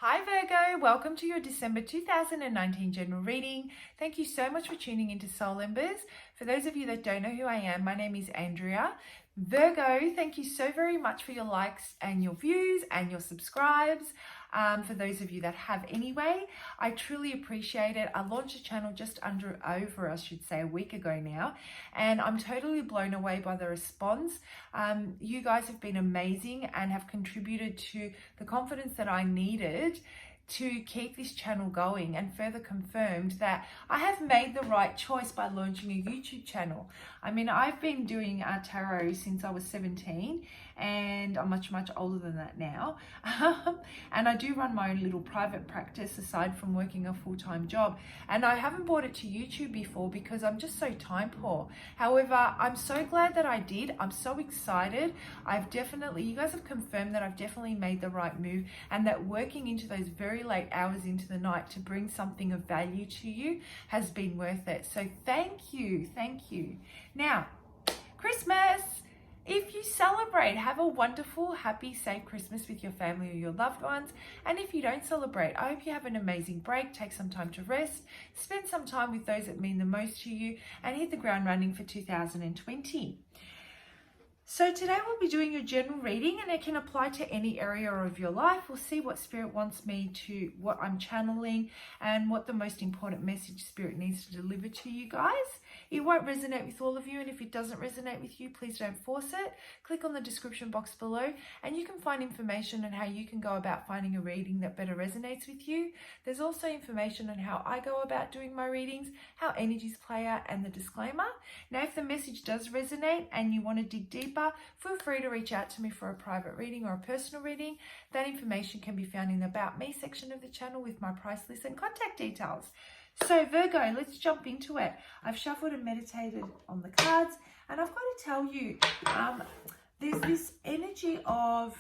Hi Virgo, welcome to your December 2019 general reading. Thank you so much for tuning into Soul Embers. For those of you that don't know who I am, my name is Andrea. Virgo, thank you so very much for your likes and your views and your subscribes. For those of you that have anyway, I truly appreciate it. I launched a channel just over, I should say, a week ago now, and I'm totally blown away by the response. You guys have been amazing and have contributed to the confidence that I needed to keep this channel going, and further confirmed that I have made the right choice by launching a YouTube channel. I mean, I've been doing tarot since I was 17, and I'm much older than that now. And I do run my own little private practice aside from working a full-time job, and I haven't brought it to YouTube before because I'm just so time poor. However, I'm so glad that I did. I'm so excited. You guys have confirmed that I've definitely made the right move, and that working into those very late hours into the night to bring something of value to you has been worth it. So thank you. Now, Christmas. If you celebrate, have a wonderful, happy, safe Christmas with your family or your loved ones. And if you don't celebrate, I hope you have an amazing break. Take some time to rest, spend some time with those that mean the most to you, and hit the ground running for 2020. So today we'll be doing your general reading, and it can apply to any area of your life. We'll see what Spirit wants me to, what I'm channeling, and what the most important message Spirit needs to deliver to you guys. It won't resonate with all of you, and if it doesn't resonate with you, please don't force it. Click on the description box below and you can find information on how you can go about finding a reading that better resonates with you. There's also information on how I go about doing my readings, how energies play out, and the disclaimer. Now, if the message does resonate and you want to dig deeper, feel free to reach out to me for a private reading or a personal reading. That information can be found in the About Me section of the channel with my price list and contact details. So Virgo, let's jump into it. I've shuffled and meditated on the cards, and I've got to tell you, there's this energy of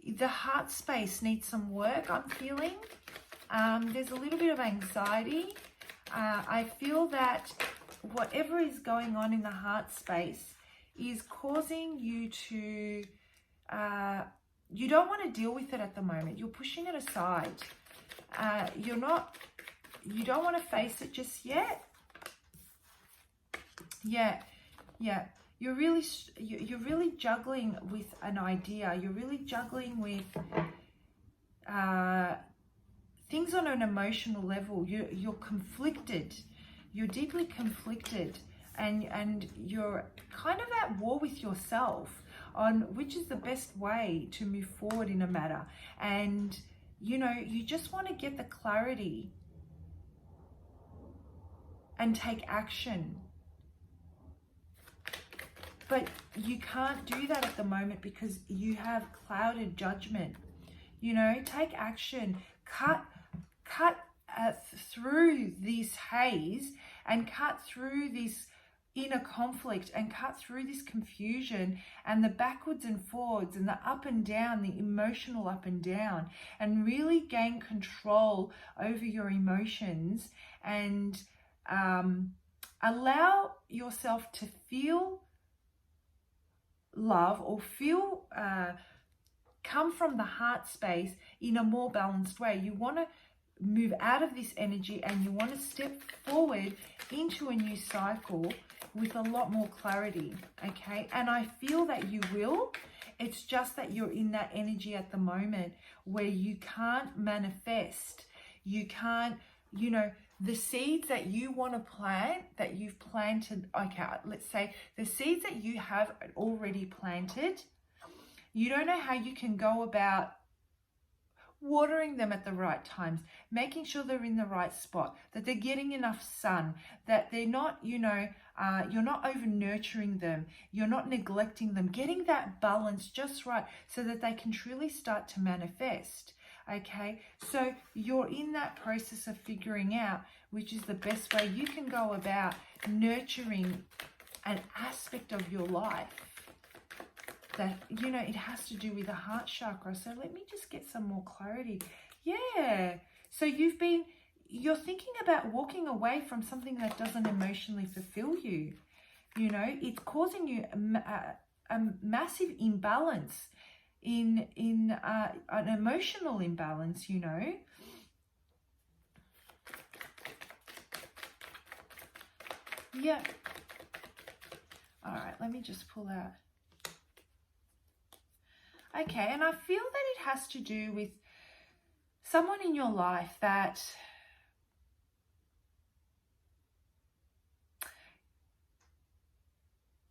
the heart space needs some work, I'm feeling. There's a little bit of anxiety. I feel that whatever is going on in the heart space is causing you to, you don't want to deal with it at the moment. You're pushing it aside. You don't want to face it just yet. Yeah. You're really juggling with an idea. You're really juggling with things on an emotional level. You're conflicted. You're deeply conflicted, and you're kind of at war with yourself on which is the best way to move forward in a matter. And you just want to get the clarity and take action. But you can't do that at the moment because you have clouded judgment. Take action. Cut through this haze, and cut through this inner conflict, and cut through this confusion and the backwards and forwards and the up and down, the emotional up and down, and really gain control over your emotions, and allow yourself to feel love, or feel come from the heart space in a more balanced way. You want to move out of this energy, and you want to step forward into a new cycle with a lot more clarity, okay? And I feel that you will. It's just that you're in that energy at the moment where you can't manifest. You can't, the seeds that you want to plant, that you've planted, okay, let's say the seeds that you have already planted, you don't know how you can go about watering them at the right times, making sure they're in the right spot, that they're getting enough sun, that they're not, you're not over nurturing them, you're not neglecting them, getting that balance just right so that they can truly start to manifest. Okay, so you're in that process of figuring out which is the best way you can go about nurturing an aspect of your life that, it has to do with the heart chakra. So let me just get some more clarity. Yeah, so you're thinking about walking away from something that doesn't emotionally fulfill you. It's causing you a massive imbalance in an emotional imbalance, you know. Yeah. All right, let me just pull out. Okay, and I feel that it has to do with someone in your life that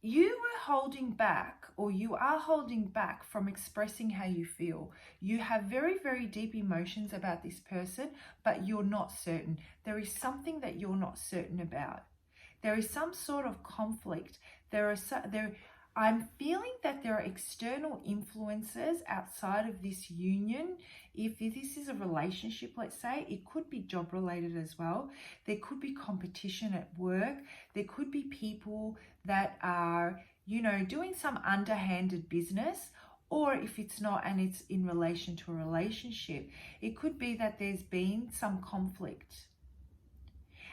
you were holding back, or you are holding back from expressing how you feel. You have very, very deep emotions about this person, but you're not certain. There is something that you're not certain about. There is some sort of conflict. I'm feeling that there are external influences outside of this union. If this is a relationship, let's say, it could be job related as well. There could be competition at work. There could be people that are, you know, doing some underhanded business. Or if it's not and it's in relation to a relationship, it could be that there's been some conflict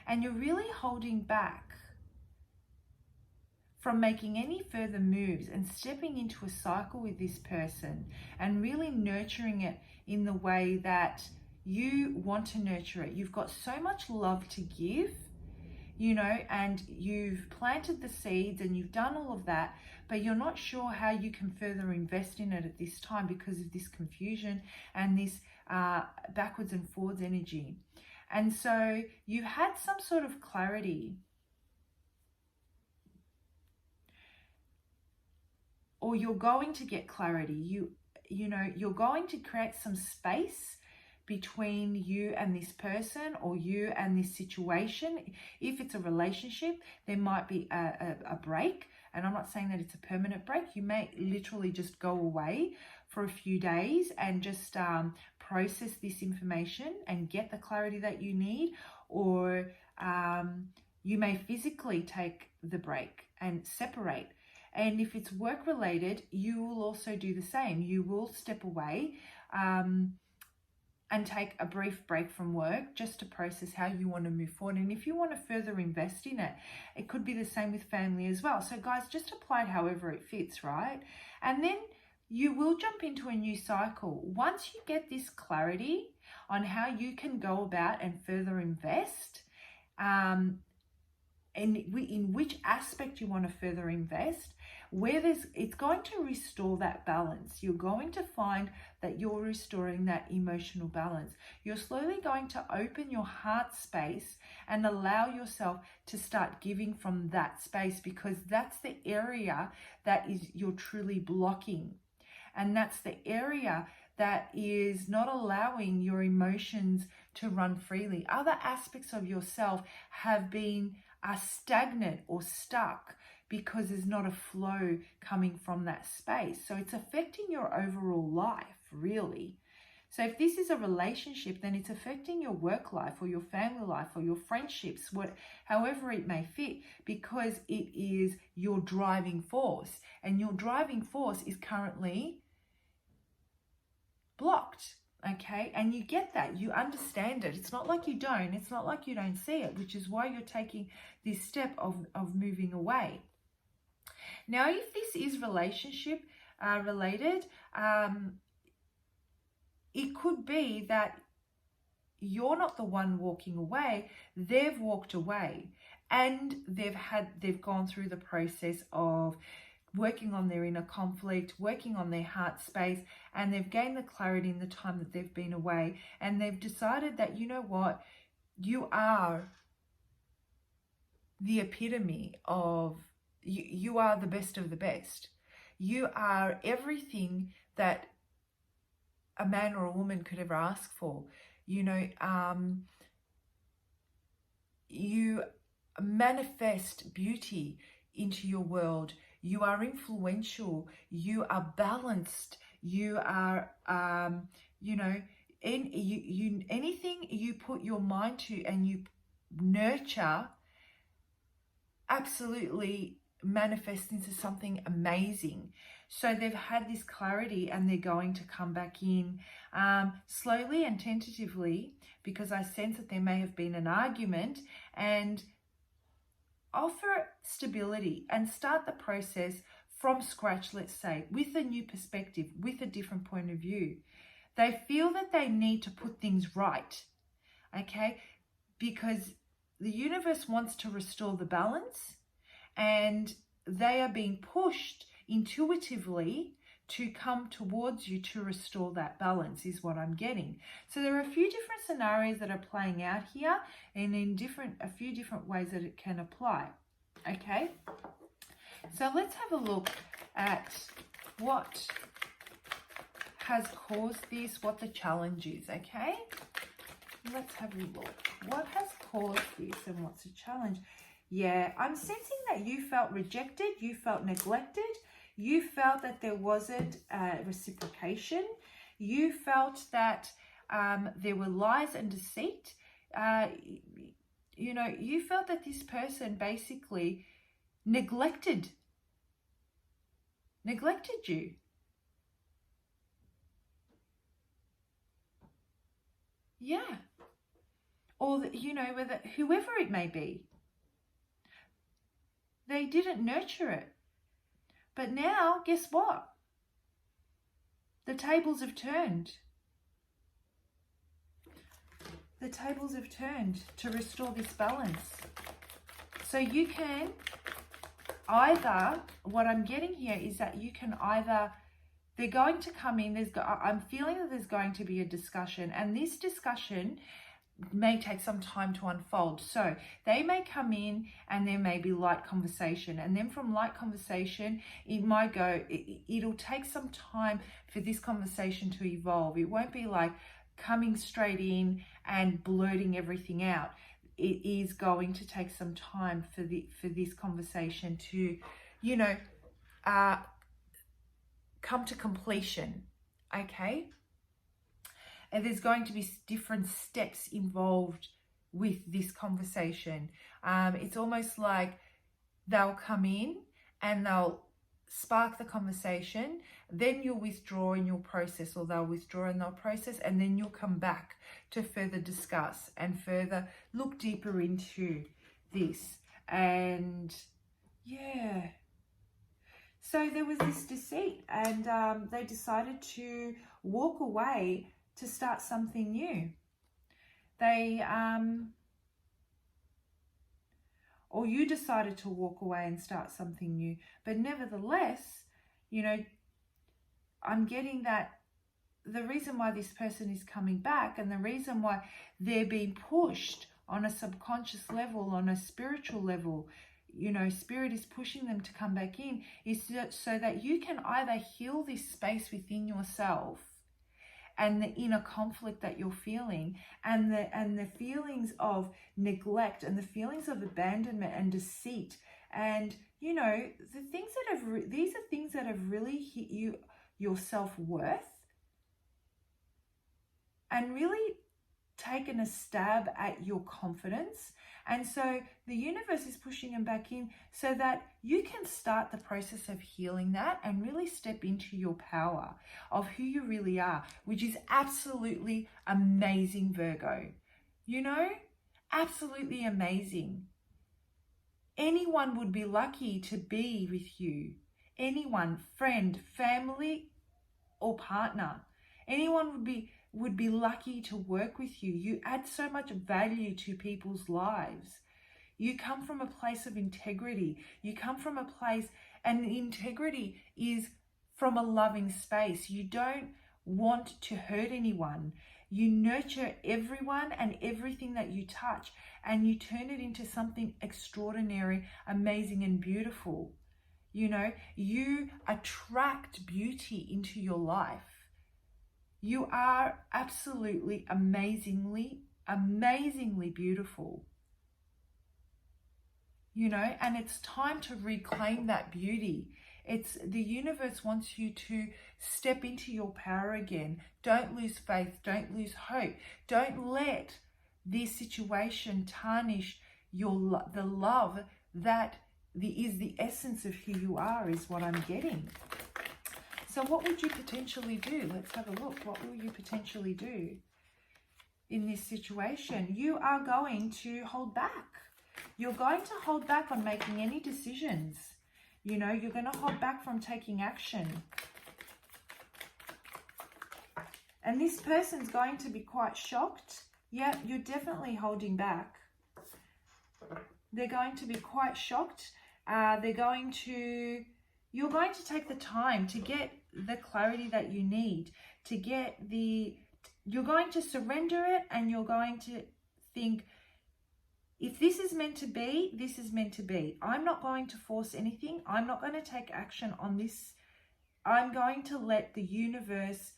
and you're really holding back from making any further moves and stepping into a cycle with this person and really nurturing it in the way that you want to nurture it. You've got so much love to give, you know, and you've planted the seeds and you've done all of that, but you're not sure how you can further invest in it at this time because of this confusion and this backwards and forwards energy. And so you had some sort of clarity, or you're going to get clarity. You know, you're going to create some space between you and this person, or you and this situation. If it's a relationship, there might be a break. And I'm not saying that it's a permanent break. You may literally just go away for a few days and just process this information and get the clarity that you need. Or you may physically take the break and separate. And if it's work related, you will also do the same. You will step away and take a brief break from work just to process how you want to move forward. And if you want to further invest in it, it could be the same with family as well. So guys, just apply it however it fits, right? And then you will jump into a new cycle. Once you get this clarity on how you can go about and further invest, and in which aspect you want to further invest, it's going to restore that balance. You're going to find that you're restoring that emotional balance. You're slowly going to open your heart space and allow yourself to start giving from that space, because that's the area that is you're truly blocking. And that's the area that is not allowing your emotions to run freely. Other aspects of yourself are stagnant or stuck because there's not a flow coming from that space. So it's affecting your overall life, really. So if this is a relationship, then it's affecting your work life or your family life or your friendships, however it may fit, because it is your driving force. And your driving force is currently blocked. Okay, and you get that, you understand it. It's not like you don't, it's not like you don't see it, which is why you're taking this step of moving away. Now, if this is relationship related, it could be that you're not the one walking away, they've walked away, and they've gone through the process of working on their inner conflict, working on their heart space, and they've gained the clarity in the time that they've been away, and they've decided that, you know what, you are the epitome of, you are the best of the best. You are everything that a man or a woman could ever ask for. You know, you manifest beauty into your world. You are influential, you are balanced, you are, you know, anything you put your mind to and you nurture absolutely manifests into something amazing. So they've had this clarity and they're going to come back in slowly and tentatively, because I sense that there may have been an argument, and offer stability and start the process from scratch, let's say, with a new perspective, with a different point of view. They feel that they need to put things right, okay? Because the universe wants to restore the balance, and they are being pushed intuitively to come towards you to restore that balance, is what I'm getting. So there are a few different scenarios that are playing out here, and in a few different ways that it can apply, okay? So let's have a look at what has caused this, what the challenge is, okay? Let's have a look. What has caused this and what's the challenge? Yeah, I'm sensing that you felt rejected, you felt neglected, you felt that there wasn't reciprocation, you felt that there were lies and deceit. You know, you felt that this person basically neglected you. Yeah. Or, you know, whoever it may be. They didn't nurture it. But now, guess what? The tables have turned. The tables have turned to restore this balance. So you can either, what I'm getting here is that you can either, they're going to come in, I'm feeling that there's going to be a discussion, and this discussion may take some time to unfold. So they may come in and there may be light conversation, and then from light conversation it might go, it'll take some time for this conversation to evolve. It won't be like coming straight in and blurting everything out. It is going to take some time for this conversation to, you know, come to completion, okay? And there's going to be different steps involved with this conversation. It's almost like they'll come in and they'll spark the conversation, then you'll withdraw and you'll process, or they'll withdraw and they'll process, and then you'll come back to further discuss and further look deeper into this. And yeah, so there was this deceit, and they decided to walk away to start something new. They, or you decided to walk away and start something new. But nevertheless, you know, I'm getting that the reason why this person is coming back, and the reason why they're being pushed on a subconscious level, on a spiritual level, you know, spirit is pushing them to come back in, is so that you can either heal this space within yourself and the inner conflict that you're feeling, and the feelings of neglect, and the feelings of abandonment and deceit, and, you know, the things that have these are things that have really hit you, your self-worth, and really taken a stab at your confidence. And so the universe is pushing them back in so that you can start the process of healing that and really step into your power of who you really are, which is absolutely amazing, Virgo. You know, absolutely amazing. Anyone would be lucky to be with you. Anyone, friend, family, or partner. Anyone would be lucky to work with you. You add so much value to people's lives. You come from a place of integrity. You come from a place, and integrity is from a loving space. You don't want to hurt anyone. You nurture everyone and everything that you touch, and you turn it into something extraordinary, amazing, and beautiful. You know, you attract beauty into your life. You are absolutely amazingly, amazingly beautiful. You know, and it's time to reclaim that beauty. It's the universe wants you to step into your power again. Don't lose faith. Don't lose hope. Don't let this situation tarnish the love that is the essence of who you are, is what I'm getting. So what would you potentially do? Let's have a look. What will you potentially do in this situation? You are going to hold back. You're going to hold back on making any decisions. You know, you're going to hold back from taking action. And this person's going to be quite shocked. Yeah, you're definitely holding back. They're going to be quite shocked. You're going to take the time to get the clarity that you need, to get you're going to surrender it, and you're going to think, if this is meant to be, this is meant to be. I'm not going to force anything. I'm not going to take action on this. I'm going to let the universe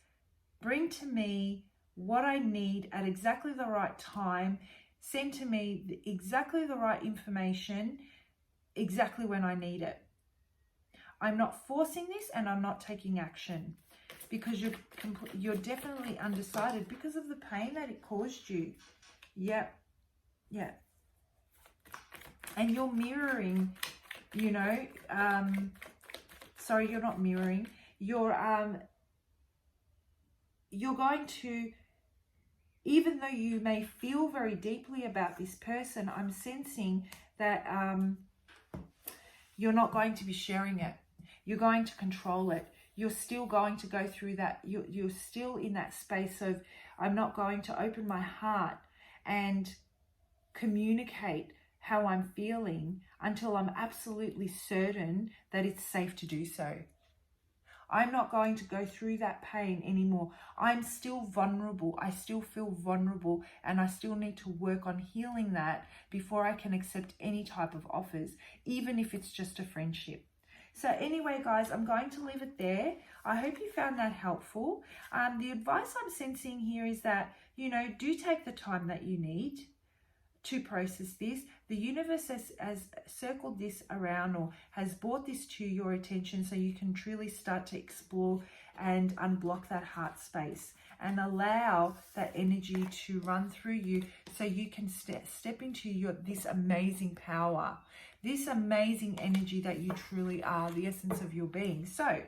bring to me what I need at exactly the right time, send to me exactly the right information, exactly when I need it. I'm not forcing this, and I'm not taking action, because you're definitely undecided because of the pain that it caused you. Yep. Yeah. And you're mirroring, you know, sorry, you're not mirroring. You're going to, even though you may feel very deeply about this person, I'm sensing that you're not going to be sharing it. You're going to control it. You're still going to go through that. You're still in that space of, I'm not going to open my heart and communicate how I'm feeling until I'm absolutely certain that it's safe to do so. I'm not going to go through that pain anymore. I'm still vulnerable. I still feel vulnerable, and I still need to work on healing that before I can accept any type of offers, even if it's just a friendship. So anyway, guys, I'm going to leave it there. I hope you found that helpful. The advice I'm sensing here is that, you know, do take the time that you need to process this. The universe has circled this around, or has brought this to your attention, so you can truly start to explore and unblock that heart space and allow that energy to run through you, so you can step into this amazing power, this amazing energy that you truly are, the essence of your being. So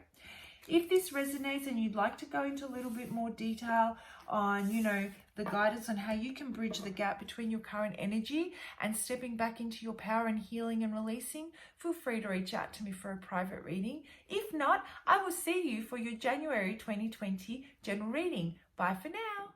if this resonates and you'd like to go into a little bit more detail on, you know, the guidance on how you can bridge the gap between your current energy and stepping back into your power and healing and releasing, feel free to reach out to me for a private reading. If not, I will see you for your January 2020 general reading. Bye for now.